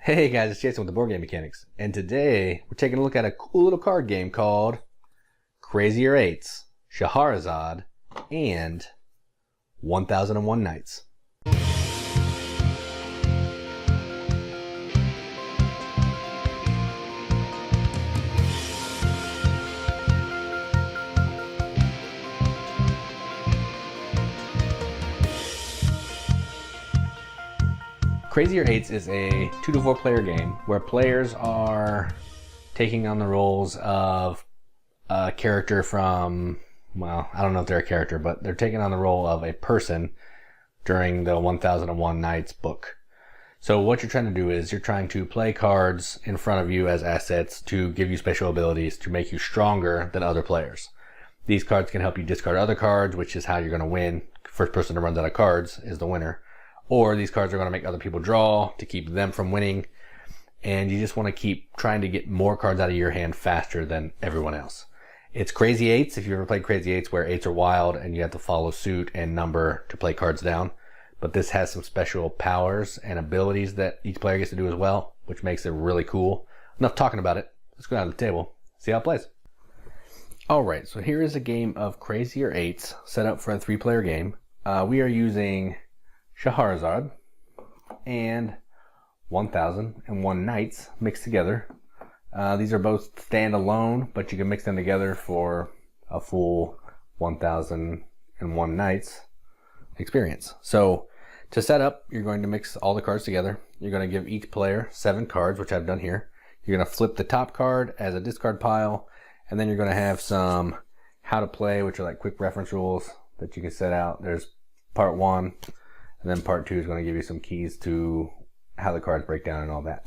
Hey guys, it's Jason with the Board Game Mechanics, and today we're taking a look at a cool little card game called Crazier Eights, Shahrazad, and 1001 Nights. Crazier Eights is a 2 to 4 player game where players are taking on the roles of a character from, well, I don't know if they're a character, but they're taking on the role of a person during the 1001 Nights book. So what you're trying to do is you're trying to play cards in front of you as assets to give you special abilities to make you stronger than other players. These cards can help you discard other cards, which is how you're going to win. First person to run out of cards is the winner. Or these cards are going to make other people draw to keep them from winning. And you just want to keep trying to get more cards out of your hand faster than everyone else. It's Crazy Eights, if you ever played Crazy Eights, where eights are wild and you have to follow suit and number to play cards down. But this has some special powers and abilities that each player gets to do as well, which makes it really cool. Enough talking about it. Let's go down to the table, see how it plays. Alright, so here is a game of Crazier Eights set up for a 3-player game. We are using Shahrazad and 1001 Nights mixed together. These are both standalone, but you can mix them together for a full 1001 Nights experience. So to set up, you're going to mix all the cards together. You're going to give each player 7 cards, which I've done here. You're going to flip the top card as a discard pile, and then you're going to have some how to play, which are like quick reference rules that you can set out. There's part 1. And then part 2 is going to give you some keys to how the cards break down and all that.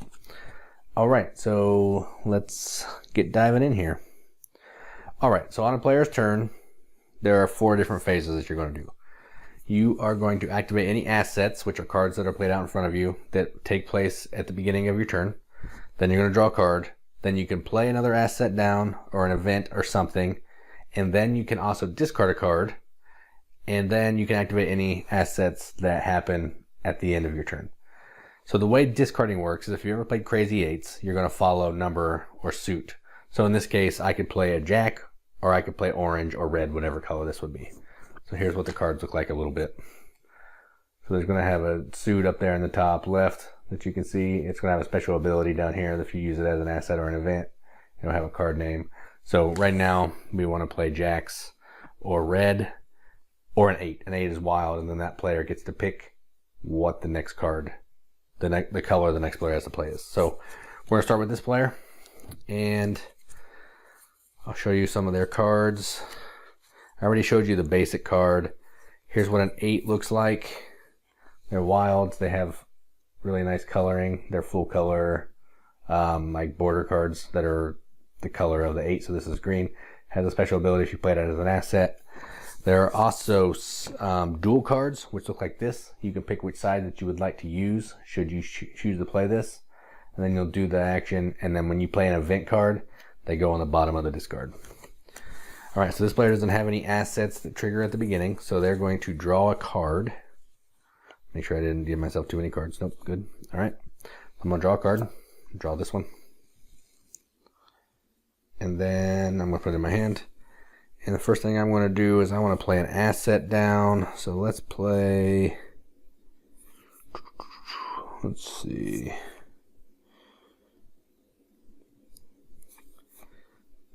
Alright, so let's get diving in here. Alright, so on a player's turn, there are 4 different phases that you're going to do. You are going to activate any assets, which are cards that are played out in front of you, that take place at the beginning of your turn. Then you're going to draw a card. Then you can play another asset down, or an event or something. And then you can also discard a card. And then you can activate any assets that happen at the end of your turn. So the way discarding works is if you ever played Crazy Eights, you're going to follow number or suit. So in this case, I could play a jack, or I could play orange or red, whatever color this would be. So here's what the cards look like a little bit. So there's going to have a suit up there in the top left that you can see. It's going to have a special ability down here if you use it as an asset or an event. It'll have a card name. So right now, we want to play jacks or red. Or an 8. An 8 is wild, and then that player gets to pick what the next card, the color the next player has to play is. So we're going to start with this player, and I'll show you some of their cards. I already showed you the basic card. Here's what an 8 looks like. They're wilds. They have really nice coloring. They're full color, like border cards that are the color of the 8. So this is green. Has a special ability if you play it as an asset. There are also dual cards, which look like this. You can pick which side that you would like to use, should you choose to play this. And then you'll do the action, and then when you play an event card, they go on the bottom of the discard. Alright, so this player doesn't have any assets that trigger at the beginning, so they're going to draw a card. Make sure I didn't give myself too many cards. Nope, good. Alright, I'm going to draw a card. Draw this one. And then I'm going to put it in my hand. And the first thing I'm going to do is I want to play an asset down. So let's play, let's see.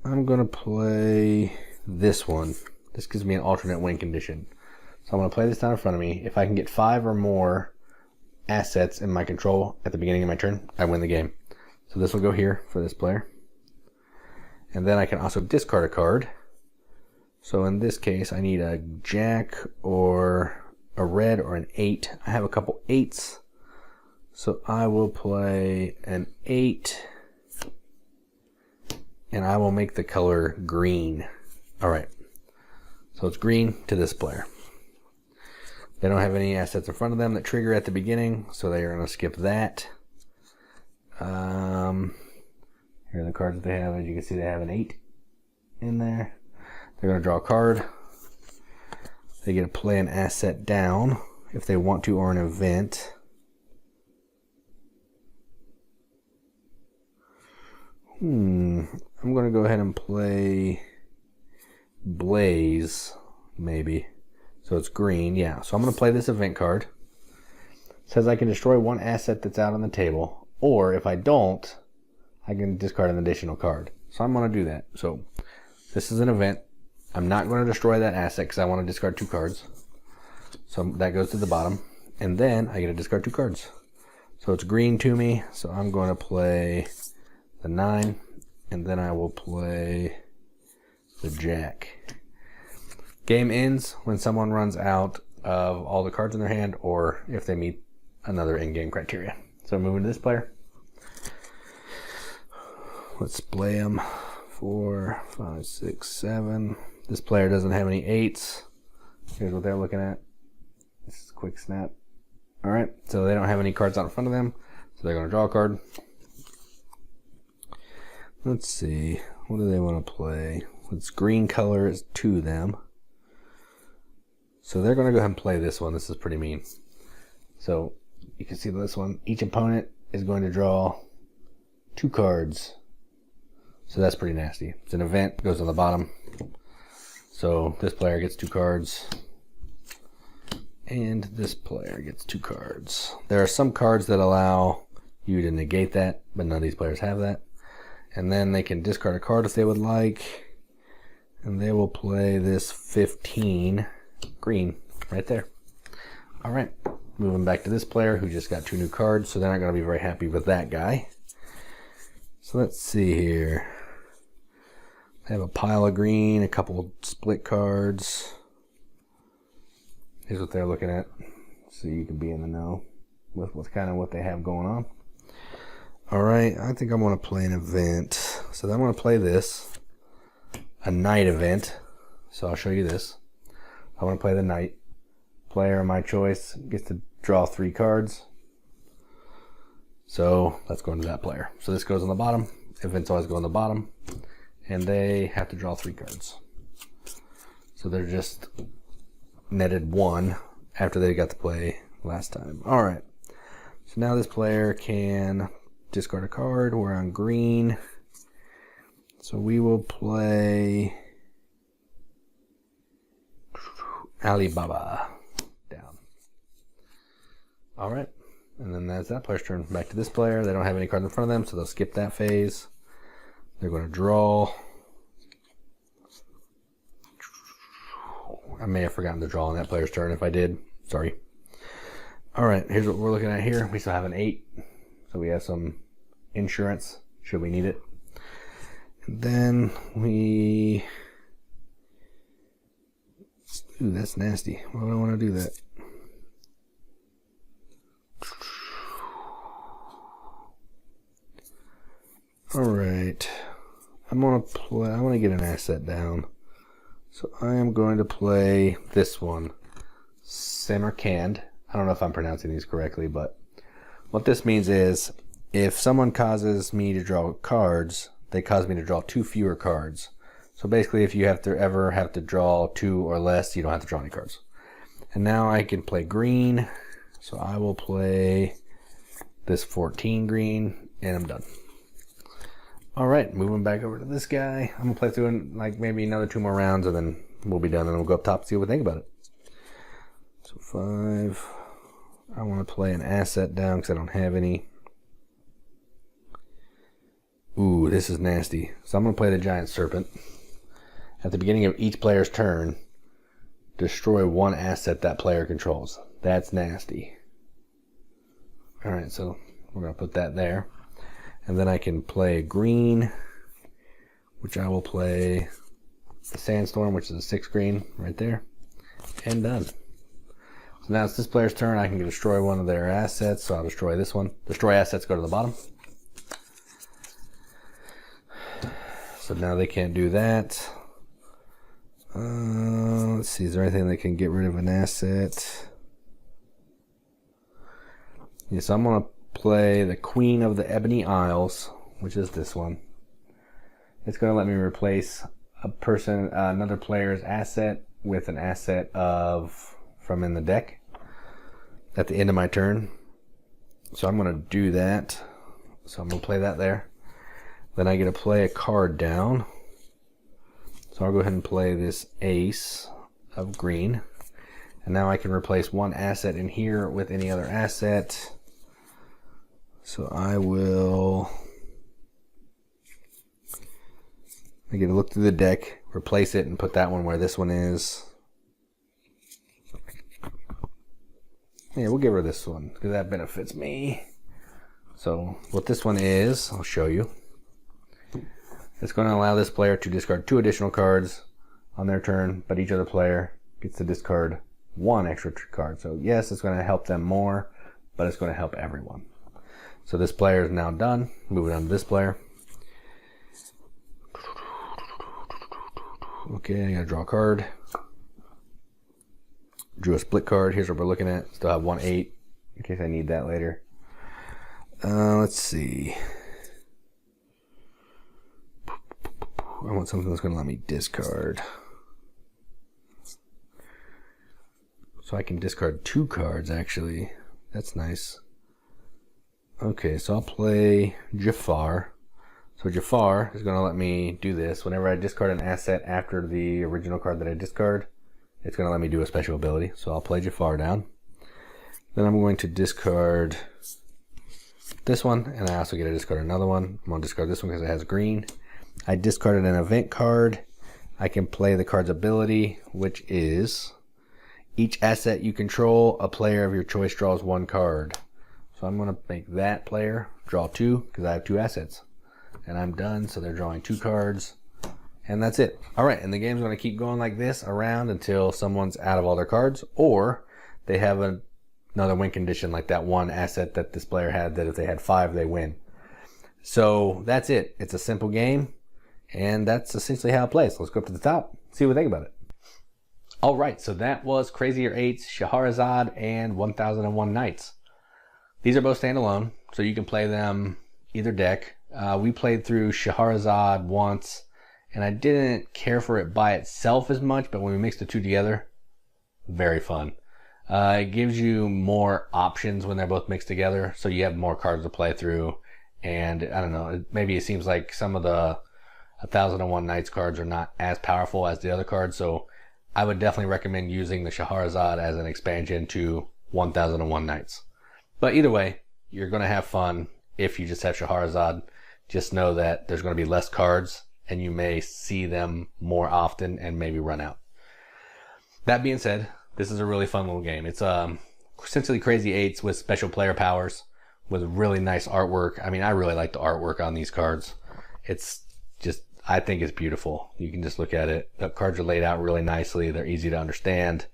I'm going to play this one. This gives me an alternate win condition. So I'm going to play this down in front of me. If I can get 5 or more assets in my control at the beginning of my turn, I win the game. So this will go here for this player. And then I can also discard a card. So in this case, I need a jack or a red or an 8. I have a couple 8s. So I will play an 8. And I will make the color green. Alright. So it's green to this player. They don't have any assets in front of them that trigger at the beginning, so they are going to skip that. Here are the cards that they have. As you can see, they have an 8 in there. They're going to draw a card. They get to play an asset down if they want to, or an event. I'm going to go ahead and play Blaze, maybe. So it's green, yeah. So I'm going to play this event card. It says I can destroy one asset that's out on the table, or if I don't, I can discard an additional card. So I'm going to do that. So this is an event. I'm not going to destroy that asset because I want to discard 2 cards. So that goes to the bottom. And then I get to discard 2 cards. So it's green to me. So I'm going to play the 9. And then I will play the Jack. Game ends when someone runs out of all the cards in their hand or if they meet another in-game criteria. So moving to this player. Let's play them. 4, 5, 6, 7. This player doesn't have any 8s. Here's what they're looking at. This is a quick snap. Alright, so they don't have any cards out in front of them. So they're going to draw a card. Let's see. What do they want to play? It's green color is to them. So they're going to go ahead and play this one. This is pretty mean. So you can see this one. Each opponent is going to draw 2 cards. So that's pretty nasty. It's an event, goes on the bottom. So this player gets 2 cards. And this player gets 2 cards. There are some cards that allow you to negate that, but none of these players have that. And then they can discard a card if they would like. And they will play this 15 green right there. Alright, moving back to this player who just got 2 new cards, so they're not going to be very happy with that guy. So let's see here. They have a pile of green, a couple split cards. Here's what they're looking at, so you can be in the know with kind of what they have going on. Alright, I think I'm going to play an event. So I'm going to play this, a night event. So I'll show you this. I want to play the knight. Player of my choice gets to draw 3 cards. So let's go into that player. So this goes on the bottom. Events always go on the bottom. And they have to draw 3 cards. So they're just netted 1 after they got to play last time. Alright. So now this player can discard a card. We're on green. So we will play Alibaba down. Alright. And then that's that player's turn. Back to this player. They don't have any cards in front of them, so they'll skip that phase. They're going to draw. I may have forgotten to draw on that player's turn. If I did, sorry. Alright, here's what we're looking at here. We still have an 8. So we have some insurance, should we need it. And then we... Ooh, that's nasty. Why do I want to do that? Alright. I want to get an asset down. So I am going to play this one. Samarkand. I don't know if I'm pronouncing these correctly, but what this means is if someone causes me to draw cards, they cause me to draw 2 fewer cards. So basically if you ever have to draw 2 or less, you don't have to draw any cards. And now I can play green. So I will play this 14 green and I'm done. Alright, moving back over to this guy. I'm going to play through like maybe another 2 more rounds and then we'll be done and we'll go up top and see what we think about it. So 5. I want to play an asset down because I don't have any. Ooh, this is nasty. So I'm going to play the Giant Serpent. At the beginning of each player's turn, destroy 1 asset that player controls. That's nasty. Alright, so we're going to put that there. And then I can play green, which I will play the Sandstorm, which is a 6 green right there. And done. So now it's this player's turn. I can destroy one of their assets, so I'll destroy this one. Destroy assets go to the bottom. So now they can't do that. Let's see, is there anything that can get rid of an asset? Yes, I'm going to play the Queen of the Ebony Isles, which is this one. It's going to let me replace another player's asset with an asset from in the deck at the end of my turn. So I'm going to do that. So I'm going to play that there. Then I get to play a card down. So I'll go ahead and play this ace of green. And now I can replace one asset in here with any other asset. So I get to look through the deck, replace it, and put that one where this one is. Yeah, we'll give her this one because that benefits me. So what this one is, I'll show you. It's going to allow this player to discard 2 additional cards on their turn, but each other player gets to discard 1 extra card. So yes, it's going to help them more, but it's going to help everyone. So this player is now done. Moving on to this player. Okay, I gotta draw a card. Drew a split card. Here's what we're looking at. Still have 1/8 in case I need that later. Let's see. I want something that's going to let me discard. So I can discard 2 cards actually. That's nice. Okay, so I'll play Jafar. So Jafar is going to let me do this. Whenever I discard an asset after the original card that I discard, it's going to let me do a special ability. So I'll play Jafar down. Then I'm going to discard this one, and I also get to discard another one. I'm going to discard this one because it has green. I discarded an event card. I can play the card's ability, which is each asset you control, a player of your choice draws 1 card. So I'm going to make that player draw 2 because I have 2 assets. And I'm done, so they're drawing 2 cards. And that's it. Alright, and the game's going to keep going like this around until someone's out of all their cards, or they have another win condition like that one asset that this player had, that if they had 5, they win. So that's it. It's a simple game, and that's essentially how it plays. Let's go up to the top, see what they think about it. Alright, so that was Crazier Eights, Shahrazad, and 1001 Nights. These are both standalone, so you can play them either deck. We played through Shahrazad once, and I didn't care for it by itself as much, but when we mixed the 2 together, very fun. It gives you more options when they're both mixed together, so you have more cards to play through. And I don't know, maybe it seems like some of the 1001 Nights cards are not as powerful as the other cards, so I would definitely recommend using the Shahrazad as an expansion to 1001 Nights. But either way, you're going to have fun if you just have Shahrazad. Just know that there's going to be less cards, and you may see them more often and maybe run out. That being said, this is a really fun little game. It's essentially Crazy Eights with special player powers, with really nice artwork. I mean, I really like the artwork on these cards. It's just, I think it's beautiful. You can just look at it. The cards are laid out really nicely. They're easy to understand.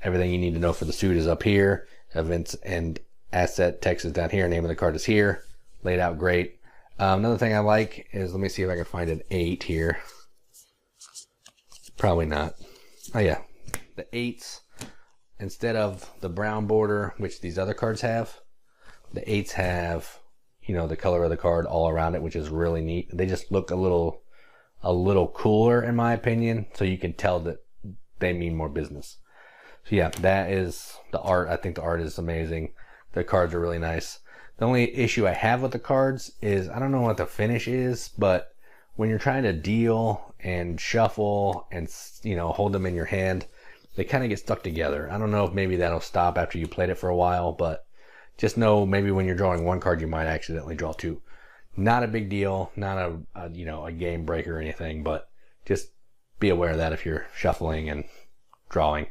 Everything you need to know for the suit is up here. Events and asset text is down here. Name of the card is here. Laid out great. Another thing I like is, let me see if I can find an 8 here. Probably not. Oh yeah, the 8s, instead of the brown border, which these other cards have, the 8s have, you know, the color of the card all around it, which is really neat. They just look a little cooler in my opinion, so you can tell that they mean more business. So yeah, that is the art. I think the art is amazing. The cards are really nice. The only issue I have with the cards is, I don't know what the finish is, but when you're trying to deal and shuffle and, you know, hold them in your hand, they kind of get stuck together. I don't know if maybe that'll stop after you played it for a while, but just know maybe when you're drawing 1 card, you might accidentally draw 2. Not a big deal, not a you know, a game breaker or anything, but just be aware of that if you're shuffling and drawing.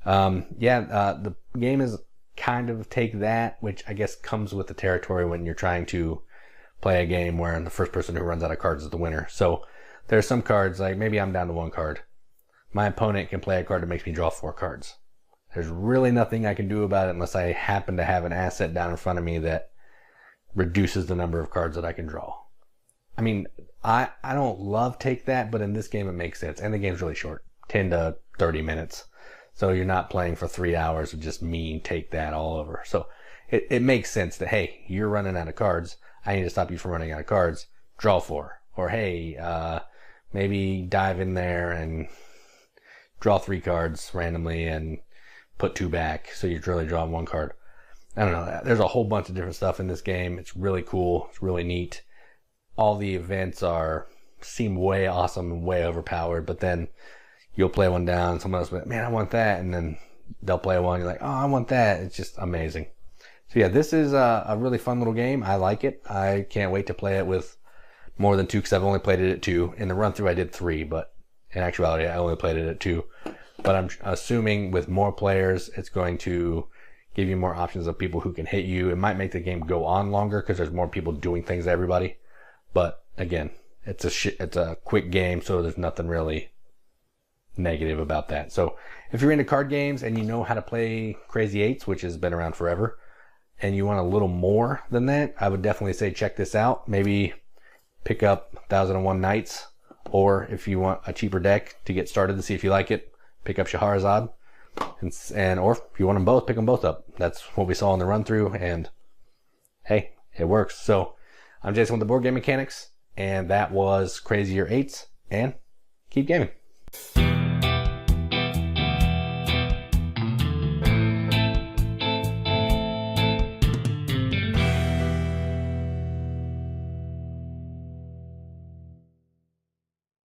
The game is kind of take that, which I guess comes with the territory when you're trying to play a game where the first person who runs out of cards is the winner. So there's some cards, like maybe I'm down to 1 card. My opponent can play a card that makes me draw 4 cards. There's really nothing I can do about it unless I happen to have an asset down in front of me that reduces the number of cards that I can draw. I mean, I don't love take that, but in this game it makes sense. And the game's really short, 10 to 30 minutes. So you're not playing for 3 hours of just me take that all over. So it makes sense that, hey, you're running out of cards. I need to stop you from running out of cards. Draw 4. Or hey, maybe dive in there and draw 3 cards randomly and put 2 back. So you're really drawing 1 card. I don't know. There's a whole bunch of different stuff in this game. It's really cool. It's really neat. all the events seem way awesome and way overpowered, but then you'll play one down, someone else will be like, man, I want that, and then they'll play one, you're like, oh, I want that. It's just amazing. So yeah, this is a really fun little game. I like it. I can't wait to play it with more than 2, because I've only played it at 2. In the run through I did 3, but in actuality I only played it at 2. But I'm assuming with more players it's going to give you more options of people who can hit you. It might make the game go on longer because there's more people doing things to everybody. But again, it's a quick game, so there's nothing really negative about that. So if you're into card games and you know how to play Crazy Eights, which has been around forever, and you want a little more than that, I would definitely say check this out. Maybe pick up 1001 Nights, or if you want a cheaper deck to get started to see if you like it, pick up Shahrazad. And or if you want them both, pick them both up. That's what we saw in the run through, and hey, it works. So I'm Jason with the Board Game Mechanics, and that was Crazier Eights, and keep gaming.